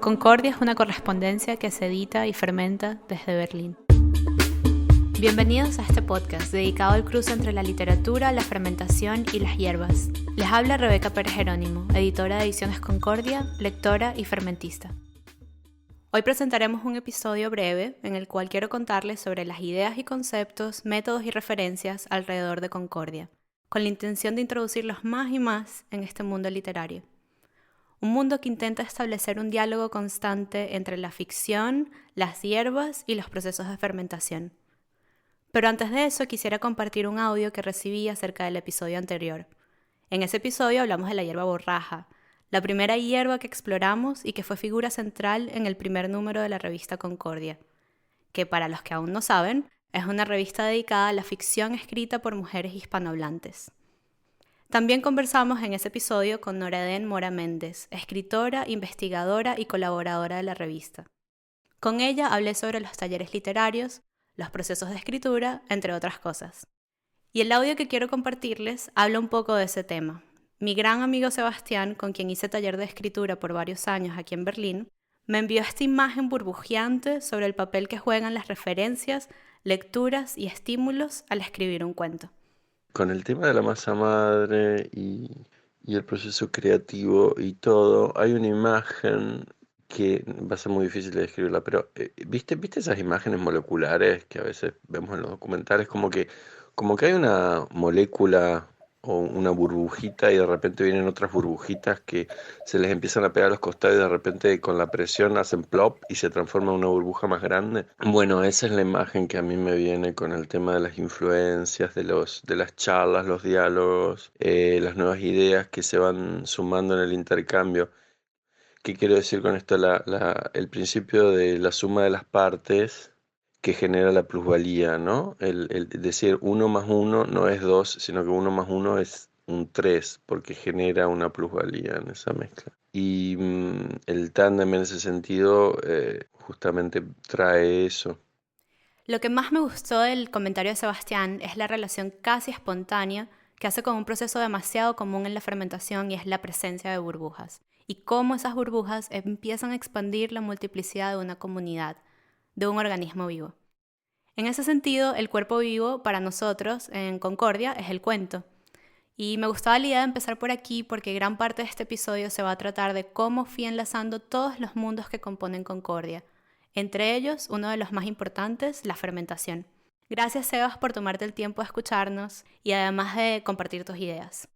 Concordia es una correspondencia que se edita y fermenta desde Berlín. Bienvenidos a este podcast dedicado al cruce entre la literatura, la fermentación y las hierbas. Les habla Rebeca Pérez Jerónimo, editora de Ediciones Concordia, lectora y fermentista. Hoy presentaremos un episodio breve en el cual quiero contarles sobre las ideas y conceptos, métodos y referencias alrededor de Concordia, con la intención de introducirlos más y más en este mundo literario. Un mundo que intenta establecer un diálogo constante entre la ficción, las hierbas y los procesos de fermentación. Pero antes de eso quisiera compartir un audio que recibí acerca del episodio anterior. En ese episodio hablamos de la hierba borraja, la primera hierba que exploramos y que fue figura central en el primer número de la revista Concordia, que para los que aún no saben, es una revista dedicada a la ficción escrita por mujeres hispanohablantes. También conversamos en ese episodio con Noraden Mora Méndez, escritora, investigadora y colaboradora de la revista. Con ella hablé sobre los talleres literarios, los procesos de escritura, entre otras cosas. Y el audio que quiero compartirles habla un poco de ese tema. Mi gran amigo Sebastián, con quien hice taller de escritura por varios años aquí en Berlín, me envió esta imagen burbujeante sobre el papel que juegan las referencias, lecturas y estímulos al escribir un cuento. Con el tema de la masa madre y el proceso creativo y todo, hay una imagen que va a ser muy difícil de describirla, pero ¿viste esas imágenes moleculares que a veces vemos en los documentales? Como que hay una molécula o una burbujita y de repente vienen otras burbujitas que se les empiezan a pegar a los costados y de repente con la presión hacen plop y se transforma en una burbuja más grande. Bueno, esa es la imagen que a mí me viene con el tema de las influencias, de las charlas, los diálogos, las nuevas ideas que se van sumando en el intercambio. ¿Qué quiero decir con esto? El principio de la suma de las partes que genera la plusvalía, ¿no? El decir 1 más 1 no es 2, sino que 1 más 1 es un 3, porque genera una plusvalía en esa mezcla. Y el tándem en ese sentido justamente trae eso. Lo que más me gustó del comentario de Sebastián es la relación casi espontánea que hace con un proceso demasiado común en la fermentación y es la presencia de burbujas. Y cómo esas burbujas empiezan a expandir la multiplicidad de una comunidad, de un organismo vivo. En ese sentido, el cuerpo vivo para nosotros en Concordia es el cuento. Y me gustaba la idea de empezar por aquí porque gran parte de este episodio se va a tratar de cómo fui enlazando todos los mundos que componen Concordia. Entre ellos, uno de los más importantes, la fermentación. Gracias, Sebas, por tomarte el tiempo de escucharnos y además de compartir tus ideas.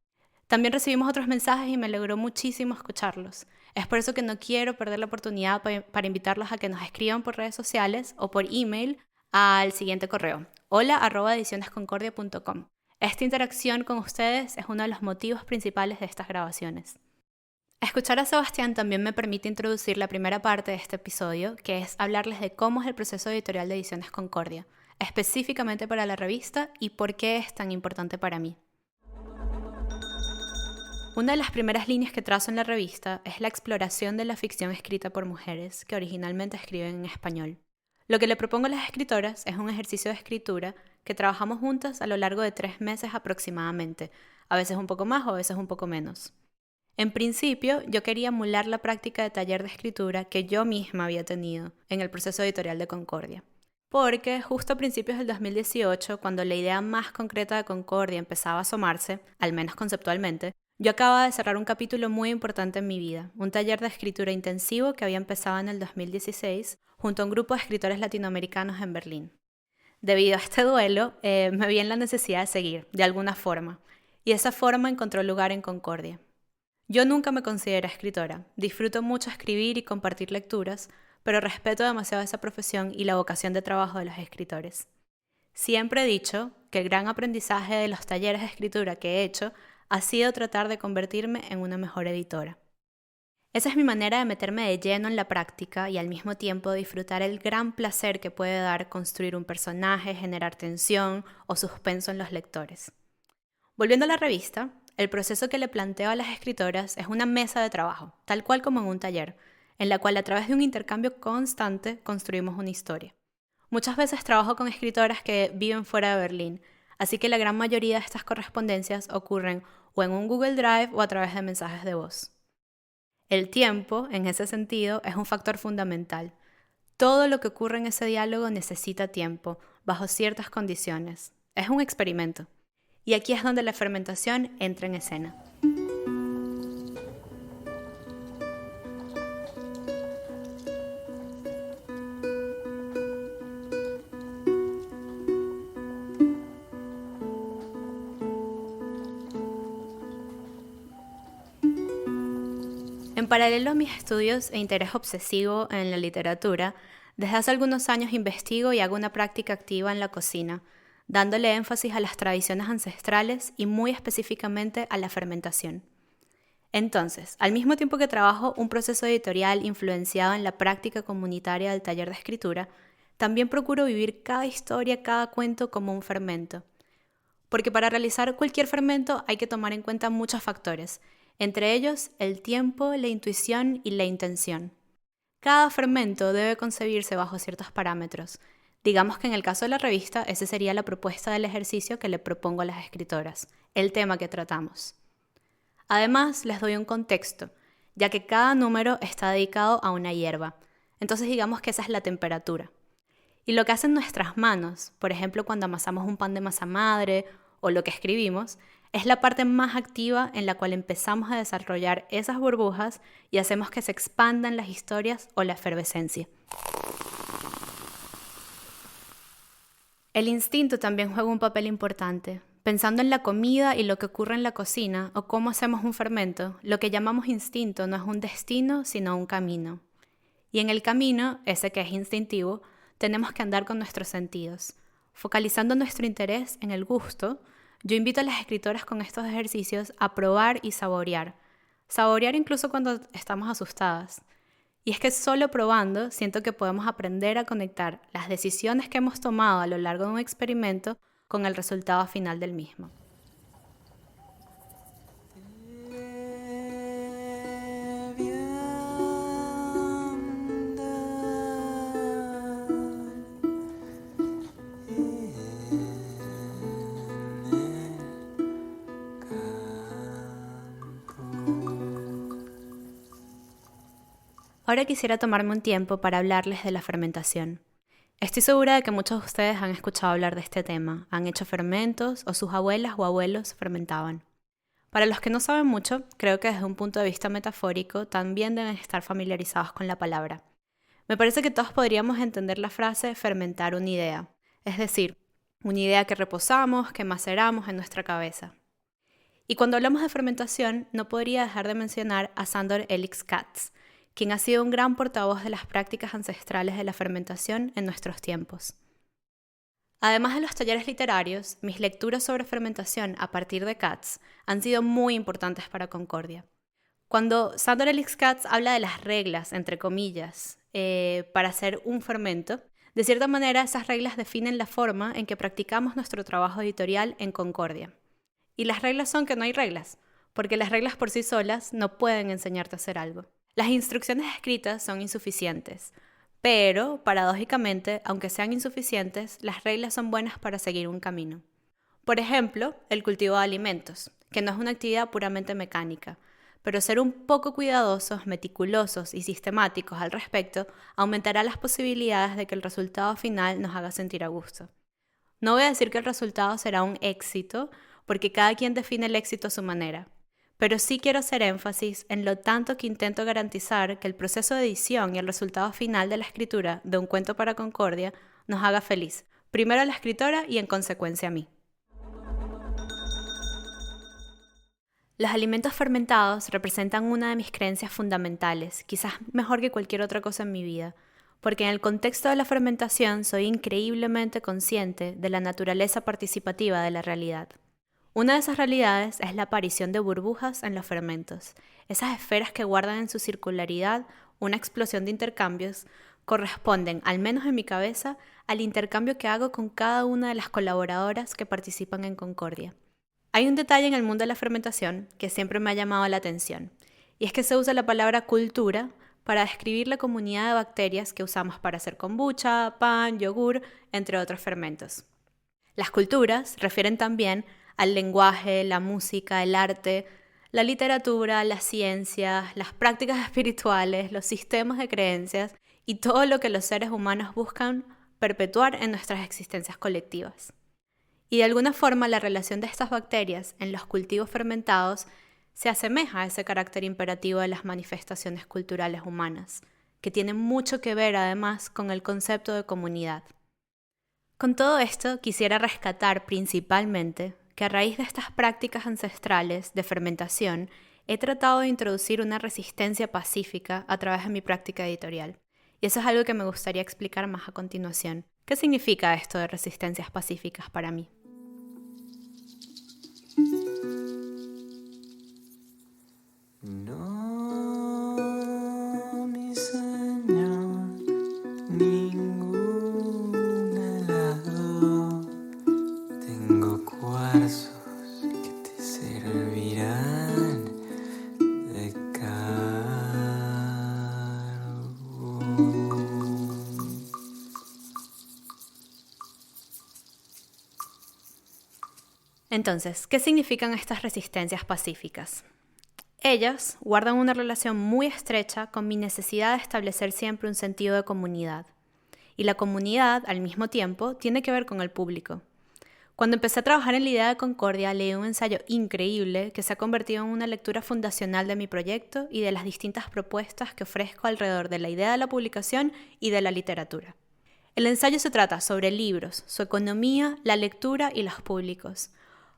También recibimos otros mensajes y me alegró muchísimo escucharlos. Es por eso que no quiero perder la oportunidad para invitarlos a que nos escriban por redes sociales o por email al siguiente correo: hola@edicionesconcordia.com. Esta interacción con ustedes es uno de los motivos principales de estas grabaciones. Escuchar a Sebastián también me permite introducir la primera parte de este episodio, que es hablarles de cómo es el proceso editorial de Ediciones Concordia, específicamente para la revista y por qué es tan importante para mí. Una de las primeras líneas que trazo en la revista es la exploración de la ficción escrita por mujeres que originalmente escriben en español. Lo que le propongo a las escritoras es un ejercicio de escritura que trabajamos juntas a lo largo de 3 meses aproximadamente, a veces un poco más o a veces un poco menos. En principio, yo quería emular la práctica de taller de escritura que yo misma había tenido en el proceso editorial de Concordia. Porque justo a principios del 2018, cuando la idea más concreta de Concordia empezaba a asomarse, al menos conceptualmente, yo acababa de cerrar un capítulo muy importante en mi vida, un taller de escritura intensivo que había empezado en el 2016 junto a un grupo de escritores latinoamericanos en Berlín. Debido a este duelo, me vi en la necesidad de seguir, de alguna forma, y esa forma encontró lugar en Concordia. Yo nunca me considero escritora, disfruto mucho escribir y compartir lecturas, pero respeto demasiado esa profesión y la vocación de trabajo de los escritores. Siempre he dicho que el gran aprendizaje de los talleres de escritura que he hecho ha sido tratar de convertirme en una mejor editora. Esa es mi manera de meterme de lleno en la práctica y al mismo tiempo disfrutar el gran placer que puede dar construir un personaje, generar tensión o suspenso en los lectores. Volviendo a la revista, el proceso que le planteo a las escritoras es una mesa de trabajo, tal cual como en un taller, en la cual a través de un intercambio constante construimos una historia. Muchas veces trabajo con escritoras que viven fuera de Berlín, así que la gran mayoría de estas correspondencias ocurren o en un Google Drive o a través de mensajes de voz. El tiempo, en ese sentido, es un factor fundamental. Todo lo que ocurre en ese diálogo necesita tiempo, bajo ciertas condiciones. Es un experimento. Y aquí es donde la fermentación entra en escena. En paralelo a mis estudios e interés obsesivo en la literatura, desde hace algunos años investigo y hago una práctica activa en la cocina, dándole énfasis a las tradiciones ancestrales y muy específicamente a la fermentación. Entonces, al mismo tiempo que trabajo un proceso editorial influenciado en la práctica comunitaria del taller de escritura, también procuro vivir cada historia, cada cuento como un fermento. Porque para realizar cualquier fermento hay que tomar en cuenta muchos factores, entre ellos el tiempo, la intuición y la intención. Cada fermento debe concebirse bajo ciertos parámetros. Digamos que en el caso de la revista, esa sería la propuesta del ejercicio que le propongo a las escritoras, el tema que tratamos. Además, les doy un contexto, ya que cada número está dedicado a una hierba. Entonces digamos que esa es la temperatura. Y lo que hacen nuestras manos, por ejemplo cuando amasamos un pan de masa madre o lo que escribimos, es la parte más activa en la cual empezamos a desarrollar esas burbujas y hacemos que se expandan las historias o la efervescencia. El instinto también juega un papel importante. Pensando en la comida y lo que ocurre en la cocina o cómo hacemos un fermento, lo que llamamos instinto no es un destino, sino un camino. Y en el camino, ese que es instintivo, tenemos que andar con nuestros sentidos. Focalizando nuestro interés en el gusto, yo invito a las escritoras con estos ejercicios a probar y saborear. Saborear incluso cuando estamos asustadas. Y es que solo probando siento que podemos aprender a conectar las decisiones que hemos tomado a lo largo de un experimento con el resultado final del mismo. Ahora quisiera tomarme un tiempo para hablarles de la fermentación. Estoy segura de que muchos de ustedes han escuchado hablar de este tema, han hecho fermentos o sus abuelas o abuelos fermentaban. Para los que no saben mucho, creo que desde un punto de vista metafórico también deben estar familiarizados con la palabra. Me parece que todos podríamos entender la frase fermentar una idea, es decir, una idea que reposamos, que maceramos en nuestra cabeza. Y cuando hablamos de fermentación, no podría dejar de mencionar a Sándor Hélix Katz, quien ha sido un gran portavoz de las prácticas ancestrales de la fermentación en nuestros tiempos. Además de los talleres literarios, mis lecturas sobre fermentación a partir de Katz han sido muy importantes para Concordia. Cuando Sándor Hélix Katz habla de las reglas, entre comillas, para hacer un fermento, de cierta manera esas reglas definen la forma en que practicamos nuestro trabajo editorial en Concordia. Y las reglas son que no hay reglas, porque las reglas por sí solas no pueden enseñarte a hacer algo. Las instrucciones escritas son insuficientes, pero, paradójicamente, aunque sean insuficientes, las reglas son buenas para seguir un camino. Por ejemplo, el cultivo de alimentos, que no es una actividad puramente mecánica, pero ser un poco cuidadosos, meticulosos y sistemáticos al respecto aumentará las posibilidades de que el resultado final nos haga sentir a gusto. No voy a decir que el resultado será un éxito, porque cada quien define el éxito a su manera. Pero sí quiero hacer énfasis en lo tanto que intento garantizar que el proceso de edición y el resultado final de la escritura de un cuento para Concordia nos haga feliz, primero a la escritora y en consecuencia a mí. Los alimentos fermentados representan una de mis creencias fundamentales, quizás mejor que cualquier otra cosa en mi vida, porque en el contexto de la fermentación soy increíblemente consciente de la naturaleza participativa de la realidad. Una de esas realidades es la aparición de burbujas en los fermentos. Esas esferas que guardan en su circularidad una explosión de intercambios corresponden, al menos en mi cabeza, al intercambio que hago con cada una de las colaboradoras que participan en Concordia. Hay un detalle en el mundo de la fermentación que siempre me ha llamado la atención, y es que se usa la palabra cultura para describir la comunidad de bacterias que usamos para hacer kombucha, pan, yogur, entre otros fermentos. Las culturas refieren también al lenguaje, la música, el arte, La literatura, las ciencias, las prácticas espirituales, los sistemas de creencias y todo lo que los seres humanos buscan perpetuar en nuestras existencias colectivas. Y de alguna forma la relación de estas bacterias en los cultivos fermentados se asemeja a ese carácter imperativo de las manifestaciones culturales humanas, que tiene mucho que ver además con el concepto de comunidad. Con todo esto quisiera rescatar principalmente que a raíz de estas prácticas ancestrales de fermentación he tratado de introducir una resistencia pacífica a través de mi práctica editorial. Y eso es algo que me gustaría explicar más a continuación. ¿Qué significa esto de resistencias pacíficas para mí? No, mi señor, ningún helado. Tengo cuarzos que te servirán de carbón. Entonces, ¿qué significan estas resistencias pacíficas? Ellas guardan una relación muy estrecha con mi necesidad de establecer siempre un sentido de comunidad. Y la comunidad, al mismo tiempo, tiene que ver con el público. Cuando empecé a trabajar en la idea de Concordia, leí un ensayo increíble que se ha convertido en una lectura fundacional de mi proyecto y de las distintas propuestas que ofrezco alrededor de la idea de la publicación y de la literatura. El ensayo se trata sobre libros, su economía, la lectura y los públicos.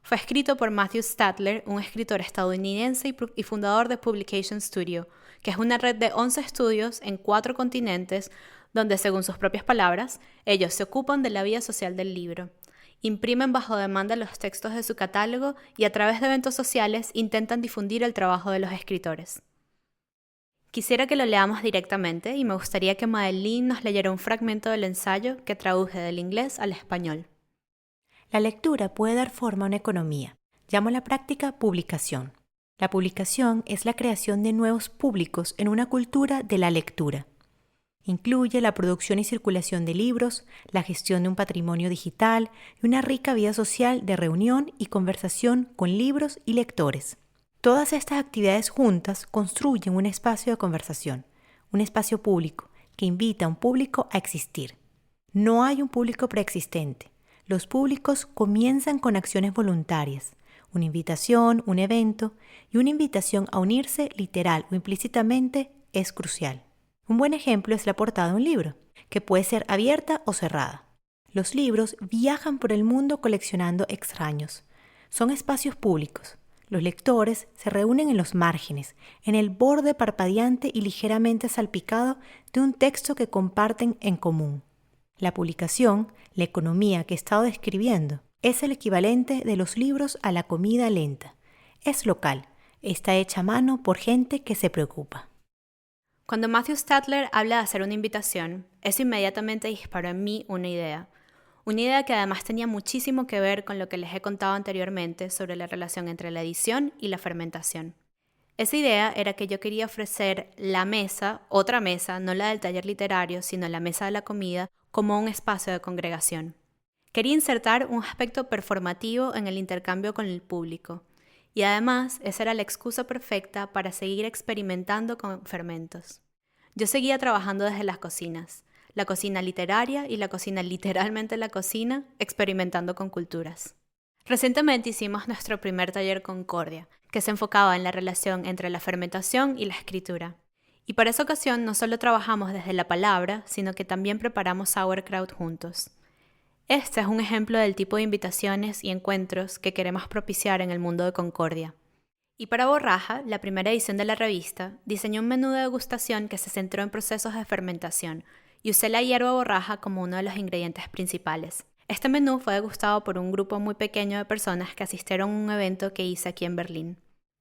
Fue escrito por Matthew Statler, un escritor estadounidense y fundador de Publication Studio, que es una red de 11 estudios en 4 continentes, donde, según sus propias palabras, ellos se ocupan de la vida social del libro. Imprimen bajo demanda los textos de su catálogo y a través de eventos sociales intentan difundir el trabajo de los escritores. Quisiera que lo leamos directamente y me gustaría que Madeline nos leyera un fragmento del ensayo que traduje del inglés al español. La lectura puede dar forma a una economía. Llamo la práctica publicación. La publicación es la creación de nuevos públicos en una cultura de la lectura. Incluye la producción y circulación de libros, la gestión de un patrimonio digital y una rica vida social de reunión y conversación con libros y lectores. Todas estas actividades juntas construyen un espacio de conversación, un espacio público que invita a un público a existir. No hay un público preexistente. Los públicos comienzan con acciones voluntarias, una invitación, un evento, y una invitación a unirse literal o implícitamente es crucial. Un buen ejemplo es la portada de un libro, que puede ser abierta o cerrada. Los libros viajan por el mundo coleccionando extraños. Son espacios públicos. Los lectores se reúnen en los márgenes, en el borde parpadeante y ligeramente salpicado de un texto que comparten en común. La publicación, la economía que he estado describiendo, es el equivalente de los libros a la comida lenta. Es local, está hecha a mano por gente que se preocupa. Cuando Matthew Statler habla de hacer una invitación, eso inmediatamente disparó en mí una idea que además tenía muchísimo que ver con lo que les he contado anteriormente sobre la relación entre la edición y la fermentación. Esa idea era que yo quería ofrecer la mesa, otra mesa, no la del taller literario, sino la mesa de la comida, como un espacio de congregación. Quería insertar un aspecto performativo en el intercambio con el público. Y además, esa era la excusa perfecta para seguir experimentando con fermentos. Yo seguía trabajando desde las cocinas, la cocina literaria y la cocina literalmente la cocina, experimentando con culturas. Recientemente hicimos nuestro primer taller Concordia, que se enfocaba en la relación entre la fermentación y la escritura. Y para esa ocasión no solo trabajamos desde la palabra, sino que también preparamos sauerkraut juntos. Este es un ejemplo del tipo de invitaciones y encuentros que queremos propiciar en el mundo de Concordia. Y para Borraja, la primera edición de la revista, diseñé un menú de degustación que se centró en procesos de fermentación y usé la hierba borraja como uno de los ingredientes principales. Este menú fue degustado por un grupo muy pequeño de personas que asistieron a un evento que hice aquí en Berlín.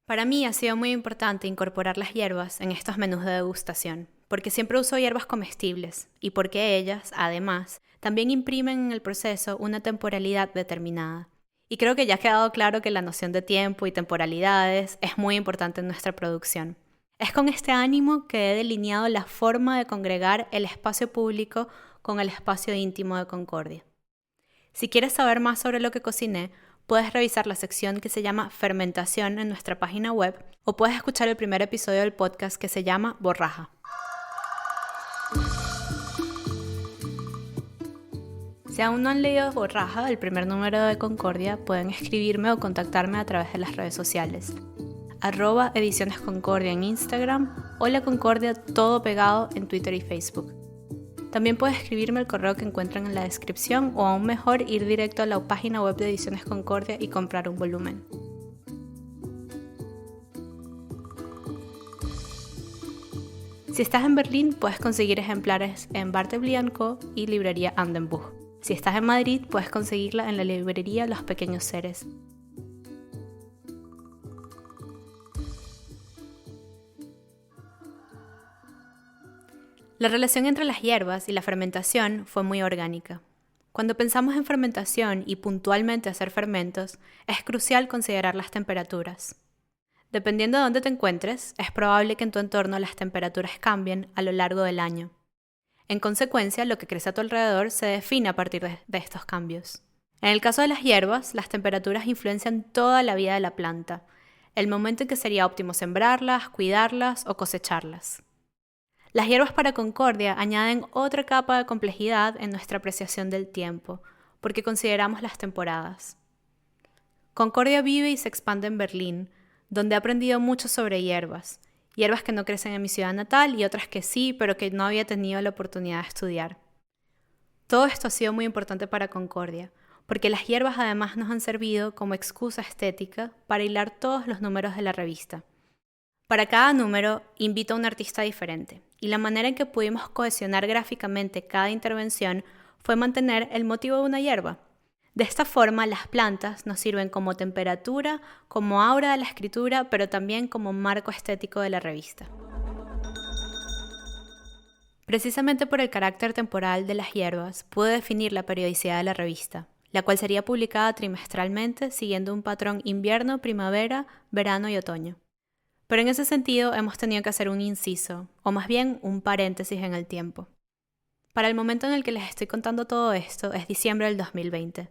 Para mí ha sido muy importante incorporar las hierbas en estos menús de degustación, porque siempre uso hierbas comestibles y porque ellas, además, también imprimen en el proceso una temporalidad determinada. Y creo que ya ha quedado claro que la noción de tiempo y temporalidades es muy importante en nuestra producción. Es con este ánimo que he delineado la forma de congregar el espacio público con el espacio íntimo de Concordia. Si quieres saber más sobre lo que cociné, puedes revisar la sección que se llama Fermentación en nuestra página web o puedes escuchar el primer episodio del podcast que se llama Borraja. Si aún no han leído Borraja, el primer número de Concordia, pueden escribirme o contactarme a través de las redes sociales. @Ediciones Concordia en Instagram o La Concordia todo pegado en Twitter y Facebook. También puedes escribirme el correo que encuentran en la descripción o aún mejor ir directo a la página web de Ediciones Concordia y comprar un volumen. Si estás en Berlín, puedes conseguir ejemplares en Bartleby & Co. y librería Andenbuch. Si estás en Madrid, puedes conseguirla en la librería Los Pequeños Seres. La relación entre las hierbas y la fermentación fue muy orgánica. Cuando pensamos en fermentación y puntualmente hacer fermentos, es crucial considerar las temperaturas. Dependiendo de dónde te encuentres, es probable que en tu entorno las temperaturas cambien a lo largo del año. En consecuencia, lo que crece a tu alrededor se define a partir de estos cambios. En el caso de las hierbas, las temperaturas influencian toda la vida de la planta, el momento en que sería óptimo sembrarlas, cuidarlas o cosecharlas. Las hierbas para Concordia añaden otra capa de complejidad en nuestra apreciación del tiempo, porque consideramos las temporadas. Concordia vive y se expande en Berlín, donde he aprendido mucho sobre hierbas que no crecen en mi ciudad natal y otras que sí, pero que no había tenido la oportunidad de estudiar. Todo esto ha sido muy importante para Concordia, porque las hierbas además nos han servido como excusa estética para hilar todos los números de la revista. Para cada número invito a un artista diferente, y la manera en que pudimos cohesionar gráficamente cada intervención fue mantener el motivo de una hierba. De esta forma, las plantas nos sirven como temperatura, como aura de la escritura, pero también como marco estético de la revista. Precisamente por el carácter temporal de las hierbas, pude definir la periodicidad de la revista, la cual sería publicada trimestralmente siguiendo un patrón invierno, primavera, verano y otoño. Pero en ese sentido hemos tenido que hacer un inciso, o más bien un paréntesis en el tiempo. Para el momento en el que les estoy contando todo esto es diciembre del 2020.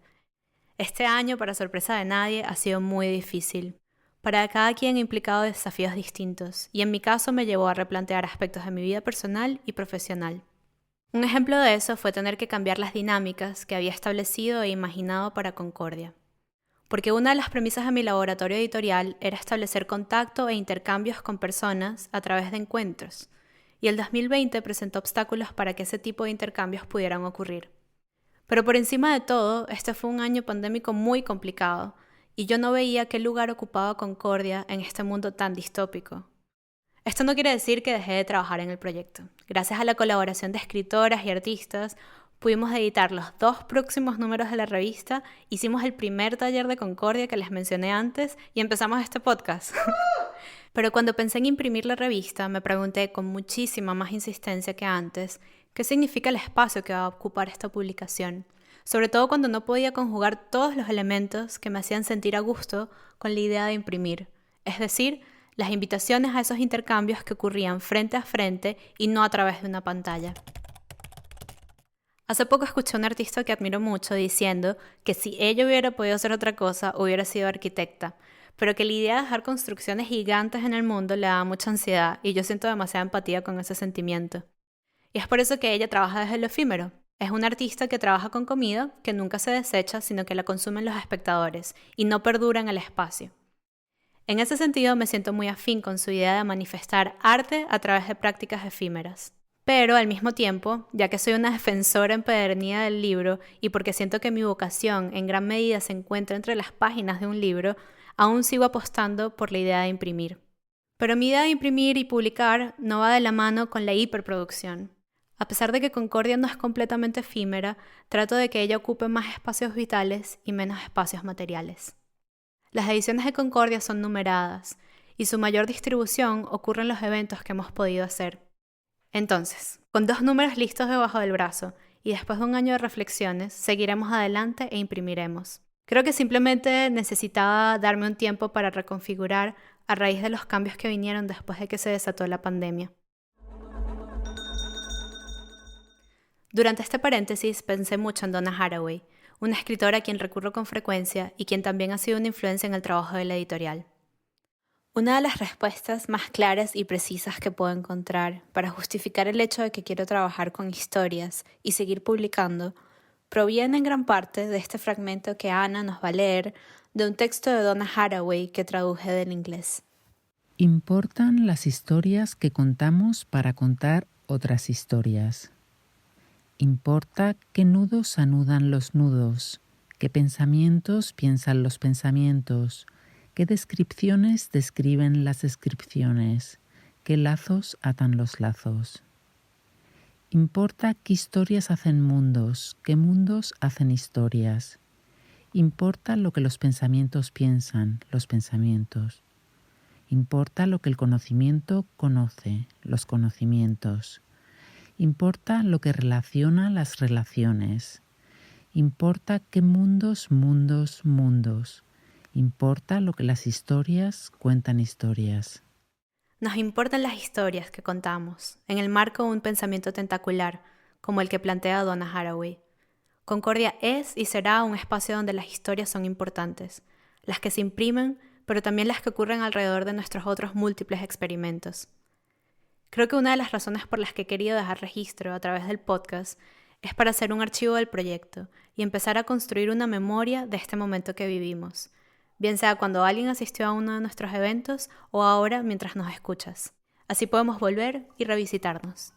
Este año, para sorpresa de nadie, ha sido muy difícil. Para cada quien ha implicado desafíos distintos, y en mi caso me llevó a replantear aspectos de mi vida personal y profesional. Un ejemplo de eso fue tener que cambiar las dinámicas que había establecido e imaginado para Concordia. Porque una de las premisas de mi laboratorio editorial era establecer contacto e intercambios con personas a través de encuentros, y el 2020 presentó obstáculos para que ese tipo de intercambios pudieran ocurrir. Pero por encima de todo, este fue un año pandémico muy complicado, y yo no veía qué lugar ocupaba Concordia en este mundo tan distópico. Esto no quiere decir que dejé de trabajar en el proyecto. Gracias a la colaboración de escritoras y artistas, pudimos editar los 2 próximos números de la revista, hicimos el primer taller de Concordia que les mencioné antes y empezamos este podcast. Pero cuando pensé en imprimir la revista, me pregunté con muchísima más insistencia que antes, ¿qué significa el espacio que va a ocupar esta publicación? Sobre todo cuando no podía conjugar todos los elementos que me hacían sentir a gusto con la idea de imprimir, es decir, las invitaciones a esos intercambios que ocurrían frente a frente y no a través de una pantalla. Hace poco escuché a un artista que admiro mucho diciendo que si ella hubiera podido hacer otra cosa, hubiera sido arquitecta, pero que la idea de dejar construcciones gigantes en el mundo le da mucha ansiedad y yo siento demasiada empatía con ese sentimiento. Y es por eso que ella trabaja desde lo efímero. Es una artista que trabaja con comida que nunca se desecha, sino que la consumen los espectadores y no perdura en el espacio. En ese sentido me siento muy afín con su idea de manifestar arte a través de prácticas efímeras. Pero al mismo tiempo, ya que soy una defensora empedernida del libro y porque siento que mi vocación en gran medida se encuentra entre las páginas de un libro, aún sigo apostando por la idea de imprimir. Pero mi idea de imprimir y publicar no va de la mano con la hiperproducción. A pesar de que Concordia no es completamente efímera, trato de que ella ocupe más espacios vitales y menos espacios materiales. Las ediciones de Concordia son numeradas y su mayor distribución ocurre en los eventos que hemos podido hacer. Entonces, con 2 números listos debajo del brazo y después de un año de reflexiones, seguiremos adelante e imprimiremos. Creo que simplemente necesitaba darme un tiempo para reconfigurar a raíz de los cambios que vinieron después de que se desató la pandemia. Durante este paréntesis pensé mucho en Donna Haraway, una escritora a quien recurro con frecuencia y quien también ha sido una influencia en el trabajo de la editorial. Una de las respuestas más claras y precisas que puedo encontrar para justificar el hecho de que quiero trabajar con historias y seguir publicando proviene en gran parte de este fragmento que Ana nos va a leer de un texto de Donna Haraway que traduje del inglés. Importan las historias que contamos para contar otras historias. Importa qué nudos anudan los nudos, qué pensamientos piensan los pensamientos, qué descripciones describen las descripciones, qué lazos atan los lazos. Importa qué historias hacen mundos, qué mundos hacen historias. Importa lo que los pensamientos piensan, los pensamientos. Importa lo que el conocimiento conoce, los conocimientos. Importa lo que relaciona las relaciones. Importa qué mundos, mundos, mundos. Importa lo que las historias cuentan historias. Nos importan las historias que contamos, en el marco de un pensamiento tentacular, como el que plantea Donna Haraway. Concordia es y será un espacio donde las historias son importantes, las que se imprimen, pero también las que ocurren alrededor de nuestros otros múltiples experimentos. Creo que una de las razones por las que he querido dejar registro a través del podcast es para hacer un archivo del proyecto y empezar a construir una memoria de este momento que vivimos, bien sea cuando alguien asistió a uno de nuestros eventos o ahora mientras nos escuchas. Así podemos volver y revisitarnos.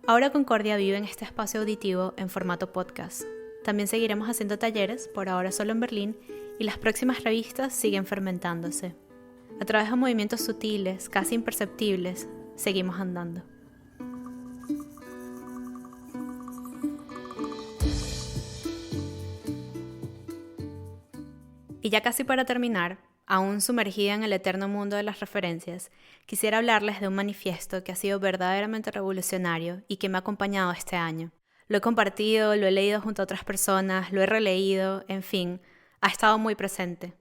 Ahora Concordia vive en este espacio auditivo en formato podcast. También seguiremos haciendo talleres, por ahora solo en Berlín, y las próximas revistas siguen fermentándose. A través de movimientos sutiles, casi imperceptibles, seguimos andando. Y ya casi para terminar, aún sumergida en el eterno mundo de las referencias, quisiera hablarles de un manifiesto que ha sido verdaderamente revolucionario y que me ha acompañado este año. Lo he compartido, lo he leído junto a otras personas, lo he releído, en fin, ha estado muy presente.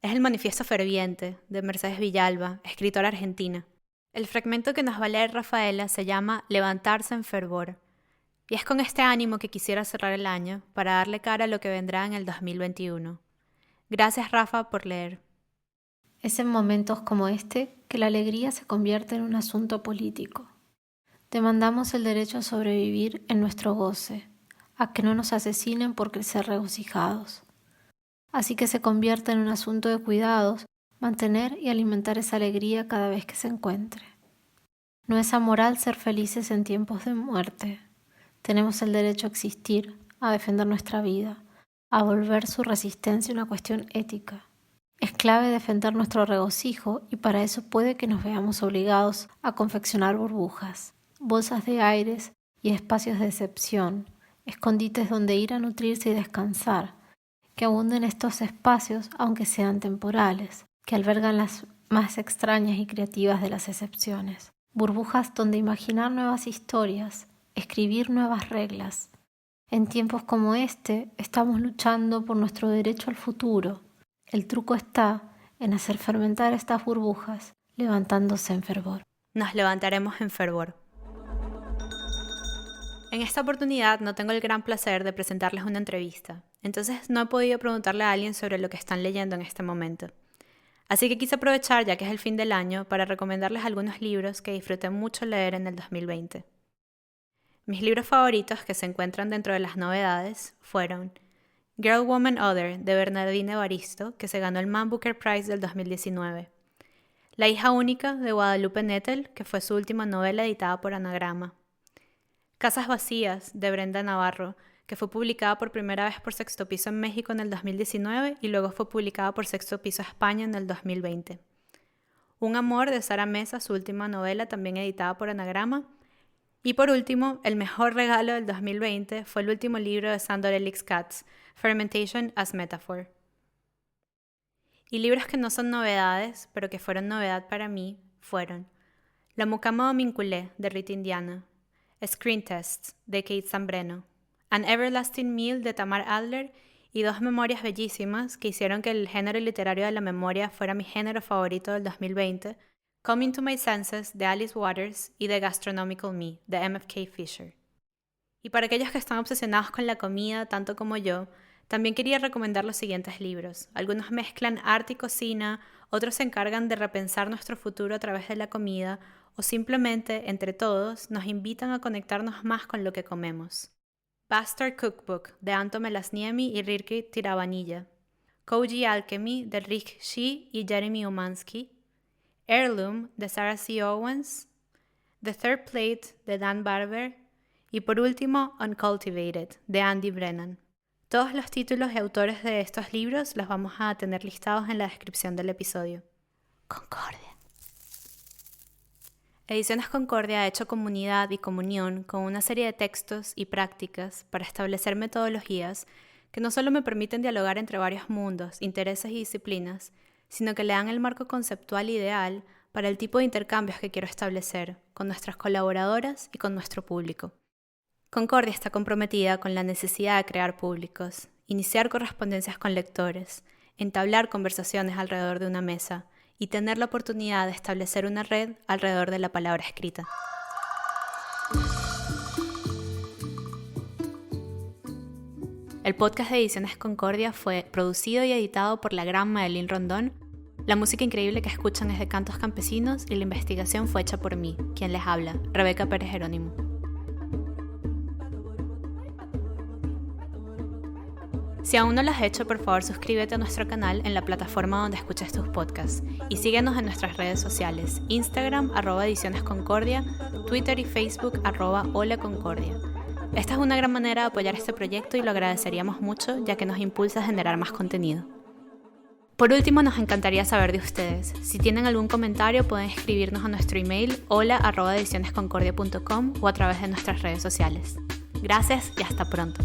Es el Manifiesto Ferviente, de Mercedes Villalba, escritora argentina. El fragmento que nos va a leer Rafaela se llama Levantarse en fervor, y es con este ánimo que quisiera cerrar el año para darle cara a lo que vendrá en el 2021. Gracias, Rafa, por leer. Es en momentos como este que la alegría se convierte en un asunto político. Demandamos el derecho a sobrevivir en nuestro goce, a que no nos asesinen por crecer regocijados. Así que se convierte en un asunto de cuidados mantener y alimentar esa alegría cada vez que se encuentre. No es amoral ser felices en tiempos de muerte. Tenemos el derecho a existir, a defender nuestra vida, a volver su resistencia una cuestión ética. Es clave defender nuestro regocijo y para eso puede que nos veamos obligados a confeccionar burbujas, bolsas de aires y espacios de excepción, escondites donde ir a nutrirse y descansar, que abunden estos espacios aunque sean temporales, que albergan las más extrañas y creativas de las excepciones. Burbujas donde imaginar nuevas historias, escribir nuevas reglas. En tiempos como este, estamos luchando por nuestro derecho al futuro. El truco está en hacer fermentar estas burbujas, levantándose en fervor. Nos levantaremos en fervor. En esta oportunidad no tengo el gran placer de presentarles una entrevista, entonces no he podido preguntarle a alguien sobre lo que están leyendo en este momento. Así que quise aprovechar, ya que es el fin del año, para recomendarles algunos libros que disfruté mucho leer en el 2020. Mis libros favoritos que se encuentran dentro de las novedades fueron Girl, Woman, Other, de Bernardine Evaristo, que se ganó el Man Booker Prize del 2019. La hija única, de Guadalupe Nettel, que fue su última novela editada por Anagrama. Casas vacías, de Brenda Navarro, que fue publicada por primera vez por Sexto Piso en México en el 2019 y luego fue publicada por Sexto Piso España en el 2020. Un amor, de Sara Mesa, su última novela también editada por Anagrama. Y por último, el mejor regalo del 2020 fue el último libro de Sandor Elix Katz, Fermentation as Metaphor. Y libros que no son novedades, pero que fueron novedad para mí, fueron La mucama hominculé, de Rita Indiana, Screen Tests, de Kate Zambreno, An Everlasting Meal, de Tamar Adler, y dos memorias bellísimas que hicieron que el género literario de la memoria fuera mi género favorito del 2020, Coming to My Senses, de Alice Waters, y The Gastronomical Me, de M.F.K. Fisher. Y para aquellos que están obsesionados con la comida, tanto como yo, también quería recomendar los siguientes libros. Algunos mezclan arte y cocina, otros se encargan de repensar nuestro futuro a través de la comida, o simplemente, entre todos, nos invitan a conectarnos más con lo que comemos. Bastard Cookbook, de Anton Melasniemi y Rirki Tiravanija. Koji Alchemy, de Rick Shi y Jeremy Umansky. Heirloom, de Sarah C. Owens. The Third Plate, de Dan Barber. Y por último, Uncultivated, de Andy Brennan. Todos los títulos y autores de estos libros los vamos a tener listados en la descripción del episodio. Concordia. Ediciones Concordia ha hecho comunidad y comunión con una serie de textos y prácticas para establecer metodologías que no solo me permiten dialogar entre varios mundos, intereses y disciplinas, sino que le dan el marco conceptual ideal para el tipo de intercambios que quiero establecer con nuestras colaboradoras y con nuestro público. Concordia está comprometida con la necesidad de crear públicos, iniciar correspondencias con lectores, entablar conversaciones alrededor de una mesa y tener la oportunidad de establecer una red alrededor de la palabra escrita. El podcast de Ediciones Concordia fue producido y editado por la gran Madeline Rondón. La música increíble que escuchan es de Cantos Campesinos y la investigación fue hecha por mí, quien les habla, Rebeca Pérez Jerónimo. Si aún no lo has hecho, por favor suscríbete a nuestro canal en la plataforma donde escuches tus podcasts y síguenos en nuestras redes sociales, Instagram @edicionesconcordia, Twitter y Facebook @holaconcordia. Esta es una gran manera de apoyar este proyecto y lo agradeceríamos mucho, ya que nos impulsa a generar más contenido. Por último, nos encantaría saber de ustedes. Si tienen algún comentario, pueden escribirnos a nuestro email hola@edicionesconcordia.com o a través de nuestras redes sociales. Gracias y hasta pronto.